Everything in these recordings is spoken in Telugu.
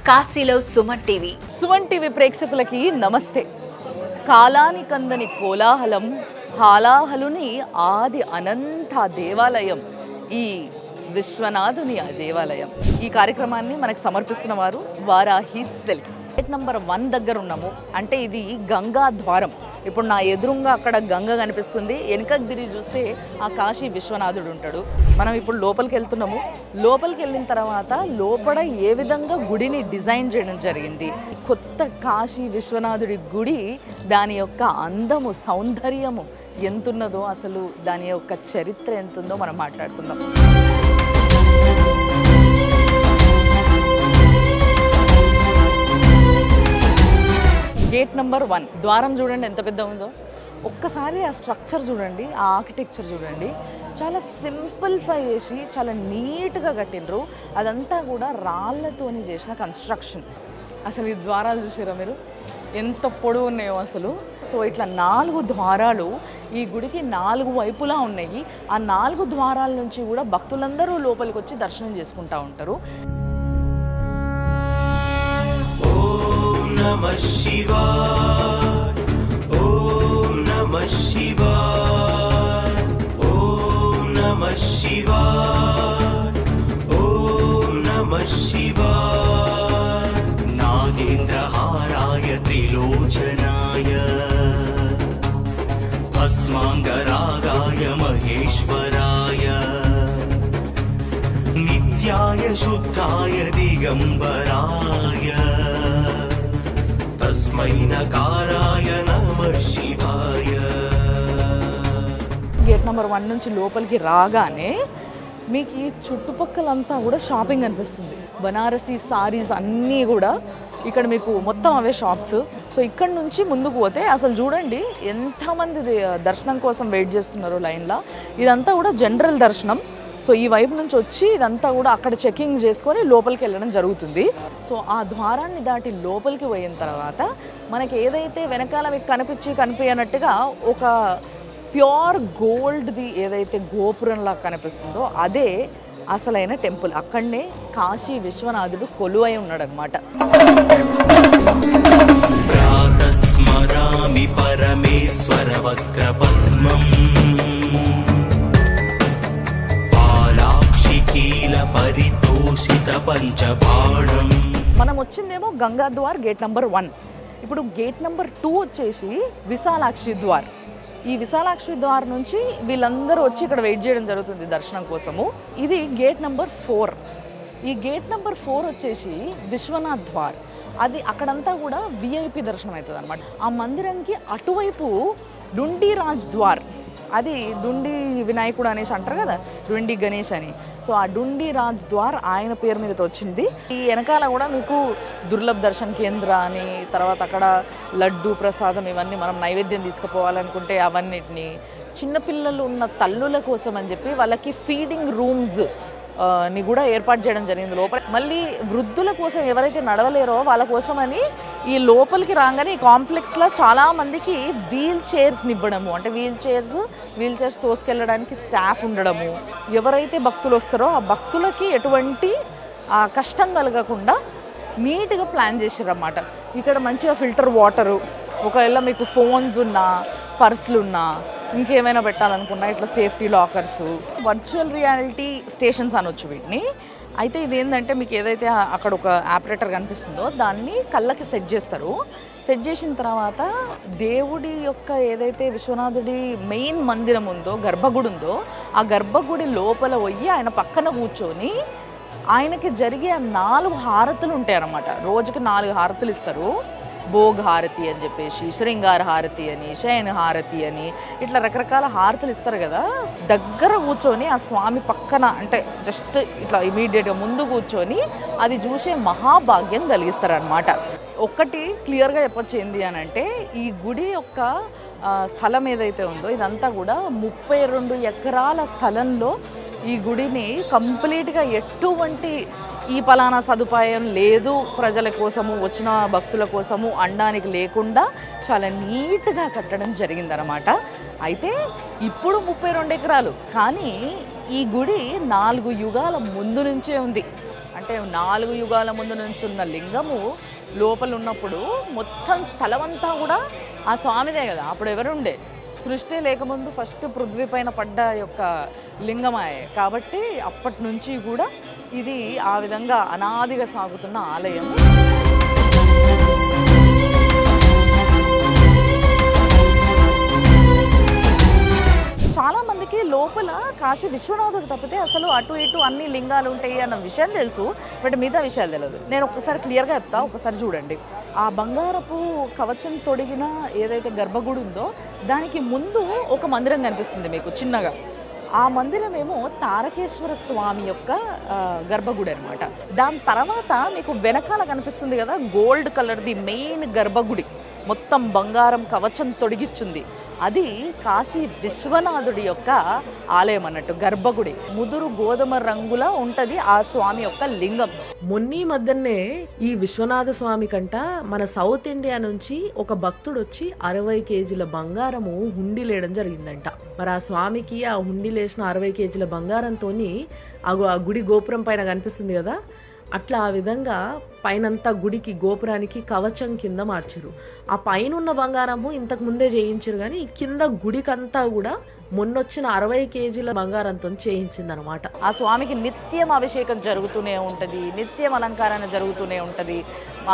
కాశీలో సుమన్ టీవీ. సుమన్ టీవీ ప్రేక్షకులకి నమస్తే. కాలానికందని కోలాహలం, హాలాహలుని ఆది అనంత దేవాలయం ఈ విశ్వనాథుని దేవాలయం. ఈ కార్యక్రమాన్ని మనకు సమర్పిస్తున్న వారు వారాహి సిల్క్స్. గేట్ నెంబర్ 1 దగ్గర ఉన్నాము. అంటే ఇది గంగా ద్వారం. ఇప్పుడు నా ఎదురుగా అక్కడ గంగ కనిపిస్తుంది. వెనుకకు తిరిగి చూస్తే ఆ కాశీ విశ్వనాథుడు ఉంటాడు. మనం ఇప్పుడు లోపలికి వెళ్తున్నాము. లోపలికి వెళ్ళిన తర్వాత లోపల ఏ విధంగా గుడిని డిజైన్ చేయడం జరిగింది, కొత్త కాశీ విశ్వనాథుడి గుడి దాని యొక్క అందము, సౌందర్యము ఎంతున్నదో, అసలు దాని యొక్క చరిత్ర ఎంతుందో మనం మాట్లాడుకుందాం. గేట్ నెంబర్ 1 ద్వారం చూడండి ఎంత పెద్ద ఉందో. ఒక్కసారి ఆ స్ట్రక్చర్ చూడండి, ఆ ఆర్కిటెక్చర్ చూడండి. చాలా సింప్లిఫై చేసి చాలా నీట్గా కట్టినరు. అదంతా కూడా రాళ్ళతోని చేసిన కన్స్ట్రక్షన్. అసలు ఈ ద్వారాలు చూసారా మీరు ఎంత పొడవు ఉన్నాయో అసలు. సో ఇట్లా 4 ద్వారాలు ఈ గుడికి 4 వైపులా ఉన్నాయి. ఆ 4 ద్వారాల నుంచి కూడా భక్తులందరూ లోపలికి వచ్చి దర్శనం చేసుకుంటూ ఉంటారు. Namah Shivaya, Om Namah Shivaya, Om Namah Shivaya, Om Namah Shivaya. Nagendra Haraya Trilojanaya, Bhasmangaragaya Maheshwaraya, Nityaya Shuddhaya Digambaraya, gate number 1 నుంచి లోపలికి రాగానే మీకు ఈ చుట్టుపక్కలంతా కూడా షాపింగ్ అనిపిస్తుంది. బనారసీ సారీస్ అన్నీ కూడా ఇక్కడ మీకు మొత్తం అవే షాప్స్. సో ఇక్కడ నుంచి ముందుకు పోతే అసలు చూడండి ఎంతమంది దర్శనం కోసం వెయిట్ చేస్తున్నారో లైన్లో. ఇదంతా కూడా జనరల్ దర్శనం. సో ఈ వైపు నుంచి వచ్చి ఇదంతా కూడా అక్కడ చెకింగ్ చేసుకొని లోపలికి వెళ్ళడం జరుగుతుంది. సో ఆ ద్వారాన్ని దాటి లోపలికి పోయిన తర్వాత మనకి ఏదైతే వెనకాల మీకు కనిపించినట్టుగా ఒక ప్యూర్ గోల్డ్ది ఏదైతే గోపురంలా కనిపిస్తుందో అదే అసలైన టెంపుల్. అక్కడనే కాశీ విశ్వనాథుడు కొలువై ఉన్నాడనమాట. మనం వచ్చిందేమో గంగా ద్వార్ గేట్ నెంబర్ 1. ఇప్పుడు గేట్ నెంబర్ 2 వచ్చేసి విశాలాక్షి ద్వార్. ఈ విశాలాక్షి ద్వార్ నుంచి వీళ్ళందరూ వచ్చి ఇక్కడ వెయిట్ చేయడం జరుగుతుంది దర్శనం కోసము. ఇది గేట్ నెంబర్ 4. ఈ గేట్ నెంబర్ 4 వచ్చేసి విశ్వనాథ్ ద్వార్. అది అక్కడంతా కూడా విఐపి దర్శనం అవుతుంది అనమాట. ఆ మందిరంకి అటువైపు డుండి రాజ్ ద్వార్, అది డుండి వినాయకుడు అనేసి అంటారు కదా, డుండి గణేష్ అని. సో ఆ డుండి రాజ్ ద్వార్ ఆయన పేరు మీద వచ్చింది. ఈ వెనకాల కూడా మీకు దుర్లభ్ దర్శన్ కేంద్ర అని, తర్వాత అక్కడ లడ్డు ప్రసాదం ఇవన్నీ మనం నైవేద్యం తీసుకుపోవాలనుకుంటే అవన్నిటిని, చిన్నపిల్లలు ఉన్న తల్లుల కోసం అని చెప్పి వాళ్ళకి ఫీడింగ్ రూమ్స్ ని కూడా ఏర్పాటు చేయడం జరిగింది లోపల. మళ్ళీ వృద్ధుల కోసం ఎవరైతే నడవలేరో వాళ్ళ కోసం అని ఈ లోపలికి రాగానే ఈ కాంప్లెక్స్లో చాలామందికి వీల్ చైర్స్ని ఇవ్వడము, అంటే వీల్ చైర్స్ తోసుకెళ్ళడానికి స్టాఫ్ ఉండడము. ఎవరైతే భక్తులు వస్తారో ఆ భక్తులకి ఎటువంటి కష్టం కలగకుండా నీట్గా ప్లాన్ చేసారన్నమాట. ఇక్కడ మంచిగా ఫిల్టర్ వాటరు, ఒకవేళ మీకు ఫోన్స్ ఉన్నా, పర్సులు ఉన్నా, ఇంకేమైనా పెట్టాలనుకున్నా ఇట్లా safety lockers, virtual reality stations అనొచ్చు వీటిని. అయితే ఇది ఏంటంటే మీకు ఏదైతే అక్కడ ఒక ఆపరేటర్ కనిపిస్తుందో దాన్ని కళ్ళకి సెట్ చేస్తారు. సెట్ చేసిన తర్వాత దేవుడి యొక్క ఏదైతే విశ్వనాథుడి మెయిన్ మందిరం ఉందో, గర్భగుడి ఉందో, ఆ గర్భగుడి లోపల పోయి ఆయన పక్కన కూర్చొని ఆయనకి జరిగే 4 హారతులు ఉంటాయి అన్నమాట. రోజుకి 4 హారతులు ఇస్తారు. భోగ్ హారతి అని చెప్పేసి, శృంగార హారతి అని, శయన హారతి అని, ఇట్లా రకరకాల హారతులు ఇస్తారు కదా. దగ్గర కూర్చొని ఆ స్వామి పక్కన, అంటే జస్ట్ ఇట్లా ఇమీడియట్గా ముందు కూర్చొని అది చూసే మహాభాగ్యం కలిగిస్తారనమాట. ఒక్కటి క్లియర్గా చెప్పొచ్చు ఏంది అని అంటే, ఈ గుడి యొక్క స్థలం ఏదైతే ఉందో ఇదంతా కూడా 32 ఎకరాల స్థలంలో ఈ గుడిని కంప్లీట్గా ఎటువంటి ఈ పలానా సదుపాయం లేదు ప్రజల కోసము, వచ్చిన భక్తుల కోసము అనడానికి లేకుండా చాలా నీట్గా కట్టడం జరిగిందనమాట. అయితే ఇప్పుడు 32 ఎకరాలు, కానీ ఈ గుడి 4 యుగాల ముందు నుంచే ఉంది. అంటే 4 యుగాల ముందు నుంచున్న లింగము లోపల ఉన్నప్పుడు మొత్తం స్థలమంతా కూడా ఆ స్వామిదే కదా. అప్పుడు ఎవరుండే? సృష్టి లేకముందు ఫస్ట్ పృథ్వీ పైన పడ్డ యొక్క లింగమాయే కాబట్టి అప్పటి నుంచి కూడా ఇది ఆ విధంగా అనాదిగా సాగుతున్న ఆలయం. చాలామందికి లోపల కాశీ విశ్వనాథుడు తప్పితే అసలు అటు ఇటు అన్ని లింగాలు ఉంటాయి అన్న విషయం తెలుసు, బట్ మిగతా విషయాలు తెలియదు. నేను ఒక్కసారి క్లియర్గా చెప్తా, ఒకసారి చూడండి. ఆ బంగారపు కవచం తొడిగిన ఏదైతే గర్భగుడి ఉందో దానికి ముందు ఒక మందిరం కనిపిస్తుంది మీకు చిన్నగా. ఆ మందిరం ఏమో తారకేశ్వర స్వామి యొక్క గర్భగుడి అనమాట. దాని తర్వాత మీకు వెనకాల కనిపిస్తుంది కదా గోల్డ్ కలర్ది మెయిన్ గర్భగుడి, మొత్తం బంగారం కవచం తొడిగిచ్చింది. అది కాశీ విశ్వనాథుడి యొక్క ఆలయం అన్నట్టు, గర్భగుడి. ముదురు గోధుమ రంగులా ఉంటది ఆ స్వామి యొక్క లింగం. మొన్నీ మధ్యనే ఈ విశ్వనాథ స్వామి కంట మన సౌత్ ఇండియా నుంచి ఒక భక్తుడు వచ్చి 60 కేజీల బంగారము హుండీ లేయడం జరిగిందంట. మరి ఆ స్వామికి ఆ హుండీ లేసిన 60 కేజీల బంగారంతో ఆ గుడి గోపురం పైన కనిపిస్తుంది కదా, అట్లా ఆ విధంగా పైనంతా గుడికి గోపురానికి కవచం కింద మార్చారు. ఆ పైన ఉన్న బంగారము ఇంతకు ముందే చేయించారు, కానీ కింద గుడికంతా కూడా మొన్నొచ్చిన 60 కేజీల బంగారంతో చేయించిందనమాట. ఆ స్వామికి నిత్యం అభిషేకం జరుగుతూనే ఉంటుంది, నిత్యం అలంకరణ జరుగుతూనే ఉంటుంది.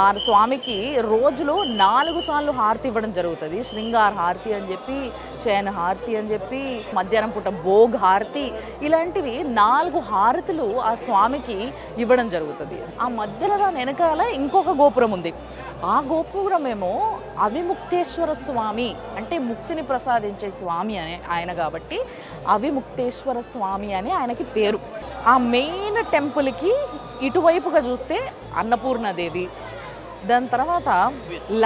ఆ స్వామికి రోజులో 4 సార్లు హారతి ఇవ్వడం జరుగుతుంది. శృంగార హారతి అని చెప్పి, శయన హారతి అని చెప్పి, మధ్యాహ్నం పూట భోగ్ హారతి, ఇలాంటివి 4 హారతులు ఆ స్వామికి ఇవ్వడం జరుగుతుంది. ఆ మధ్యలో వెనకాల ఇంకొక గోపురం ఉంది. ఆ గోపురం ఏమో అవిముక్తేశ్వర స్వామి, అంటే ముక్తిని ప్రసాదించే స్వామి అనే ఆయన కాబట్టి అవిముక్తేశ్వర స్వామి అని ఆయనకి పేరు. ఆ మెయిన్ టెంపుల్కి ఇటువైపుగా చూస్తే అన్నపూర్ణాదేవి, దాని తర్వాత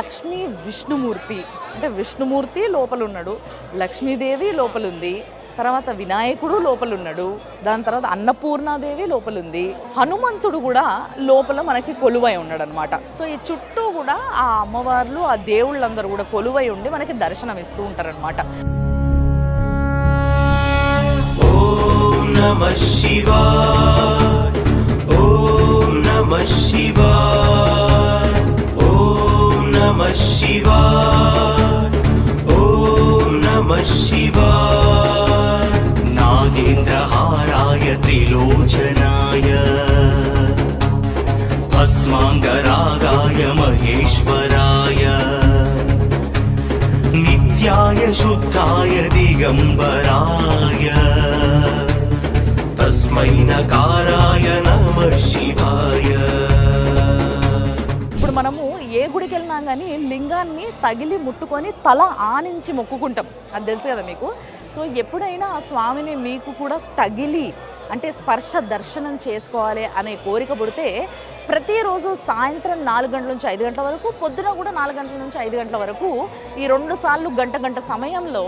లక్ష్మీ విష్ణుమూర్తి, అంటే విష్ణుమూర్తి లోపల ఉన్నాడు, లక్ష్మీదేవి లోపలుంది, తర్వాత వినాయకుడు లోపలున్నాడు, దాని తర్వాత అన్నపూర్ణాదేవి లోపలుంది, హనుమంతుడు కూడా లోపల మనకి కొలువై ఉన్నాడు అనమాట. సో ఈ చుట్టూ కూడా ఆ అమ్మవార్లు ఆ దేవుళ్ళందరూ కూడా కొలువై ఉండి మనకి దర్శనం ఇస్తూ ఉంటారనమాట. ఓం నమః శివాయ, ఓం నమః శివాయ, ఓం నమః శివాయ, ఓం నమః శివాయ. నాగేంద్రహారాయ త్రిలోచనాయ, భస్మాంగరాగాయ మహేశ్వరాయ, నిత్యాయ శుద్ధాయ దిగంబరాయ, తస్మై నకారాయ నమః శివాయ. ఇప్పుడు మనము ఏ గుడికి వెళ్ళినా కానీ లింగాన్ని తగిలి ముట్టుకొని తల ఆనించి మొక్కుకుంటాం, అది తెలుసు కదా మీకు. సో ఎప్పుడైనా ఆ స్వామిని మీకు కూడా తగిలి అంటే స్పర్శ దర్శనం చేసుకోవాలి అనే కోరిక పుడితే ప్రతిరోజు సాయంత్రం 4 గంటల నుంచి 5 గంటల వరకు, పొద్దున కూడా 4 గంటల నుంచి 5 గంటల వరకు ఈ 2 సార్లు గంట సమయంలో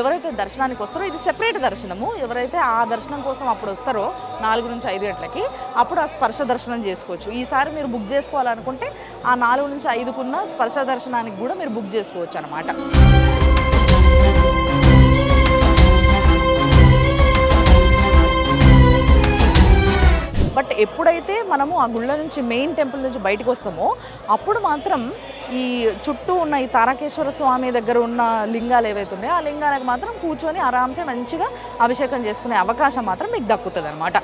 ఎవరైతే దర్శనానికి వస్తారో, ఇది సెపరేట్ దర్శనము, ఎవరైతే ఆ దర్శనం కోసం అప్పుడు వస్తారో 4 నుంచి 5 గంటలకి అప్పుడు ఆ స్పర్శ దర్శనం చేసుకోవచ్చు. ఈసారి మీరు బుక్ చేసుకోవాలనుకుంటే ఆ 4 నుంచి 5కున్న స్పర్శ దర్శనానికి కూడా మీరు బుక్ చేసుకోవచ్చు అనమాట. బట్ ఎప్పుడైతే మనము ఆ గుళ్ళ నుంచి మెయిన్ టెంపుల్ నుంచి బయటకు వస్తామో అప్పుడు మాత్రం ఈ చుట్టూ ఉన్న ఈ తారకేశ్వర స్వామి దగ్గర ఉన్న లింగాలు ఏవైతే ఉన్నాయో ఆ లింగాలకు మాత్రం కూర్చొని ఆరాంసే మంచిగా అభిషేకం చేసుకునే అవకాశం మాత్రం మీకు దక్కుతుంది అనమాట.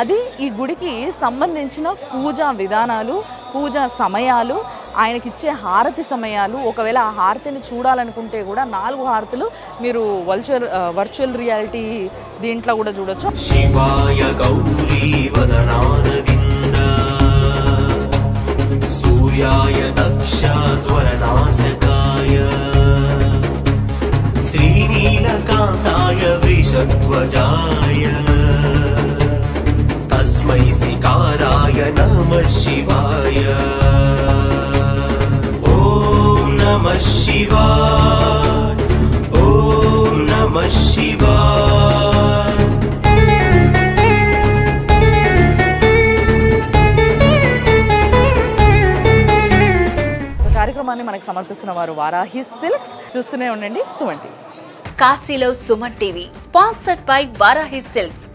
అది ఈ గుడికి సంబంధించిన పూజా విధానాలు, పూజా సమయాలు, ఆయనకిచ్చే హారతి సమయాలు. ఒకవేళ ఆ హారతిని చూడాలనుకుంటే కూడా 4 హారతులు మీరు వర్చువల్ రియాలిటీ దీంట్లో కూడా చూడొచ్చు. శివాయ గౌరీ వదనారవింద, సూర్యాయ దక్షాధ్వరనాశకాయ, శ్రీనీలకాంతాయ వృషధ్వజాయ, తస్మై సికారాయ నమః శివాయ. ఓం నమః శివాయ, ఓం నమః శివాయ. కార్యక్రమాన్ని మనకు సమర్పిస్తున్న వారు వారాహి సిల్క్స్. చూస్తూనే ఉండండి సుమన్ టీవీ. కాశీలో Suman TV, sponsored by Varahi silks.